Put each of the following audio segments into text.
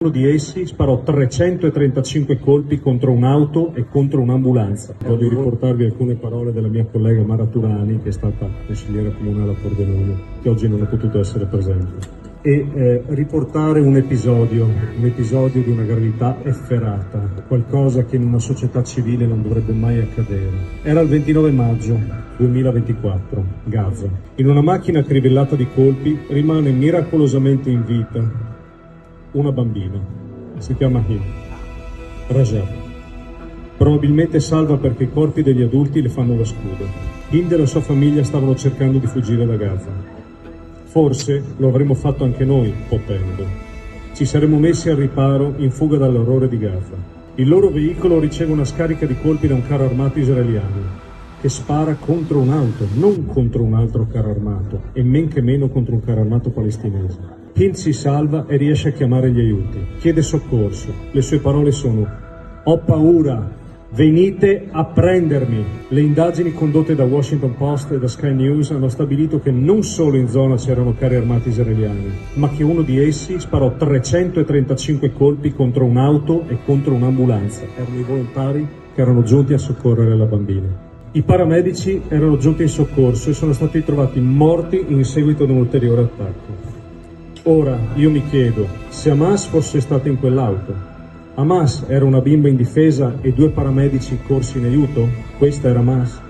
Uno di essi sparò 335 colpi contro un'auto e contro un'ambulanza. Voglio riportarvi alcune parole della mia collega Mara Turani, che è stata consigliera comunale a Pordenone, che oggi non è potuto essere presente, e riportare un episodio di una gravità efferata, qualcosa che in una società civile non dovrebbe mai accadere. Era il 29 maggio 2024, Gaza. In una macchina crivellata di colpi rimane miracolosamente in vita una bambina, si chiama Hind, Rajab. Probabilmente salva perché i corpi degli adulti le fanno da scudo. Hind e la sua famiglia stavano cercando di fuggire da Gaza. Forse lo avremmo fatto anche noi, potendo. Ci saremmo messi al riparo in fuga dall'orrore di Gaza. Il loro veicolo riceve una scarica di colpi da un carro armato israeliano, che spara contro un'auto, non contro un altro carro armato, e men che meno contro un carro armato palestinese. Hind si salva e riesce a chiamare gli aiuti. Chiede soccorso. Le sue parole sono: "Ho paura, venite a prendermi". Le indagini condotte da Washington Post e da Sky News hanno stabilito che non solo in zona c'erano carri armati israeliani, ma che uno di essi sparò 335 colpi contro un'auto e contro un'ambulanza. Erano i volontari che erano giunti a soccorrere la bambina. I paramedici erano giunti in soccorso e sono stati trovati morti in seguito ad un ulteriore attacco. Ora, io mi chiedo, se Hamas fosse stato in quell'auto, Hamas era una bimba indifesa e due paramedici corsi in aiuto? Questa era Hamas?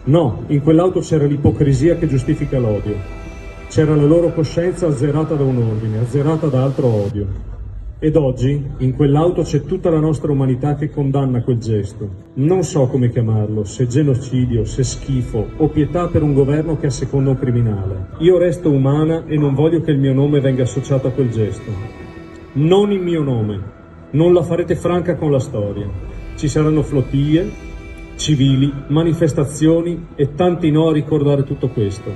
No, in quell'auto c'era l'ipocrisia che giustifica l'odio. C'era la loro coscienza azzerata da un ordine, azzerata da altro odio. Ed oggi, in quell'auto c'è tutta la nostra umanità che condanna quel gesto. Non so come chiamarlo, se genocidio, se schifo o pietà per un governo che asseconda un criminale. Io resto umana e non voglio che il mio nome venga associato a quel gesto. Non il mio nome. Non la farete franca con la storia. Ci saranno flottiglie, civili, manifestazioni e tanti no a ricordare tutto questo.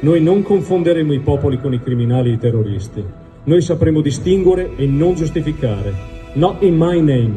Noi non confonderemo i popoli con i criminali e i terroristi. Noi sapremo distinguere e non giustificare. Not in my name.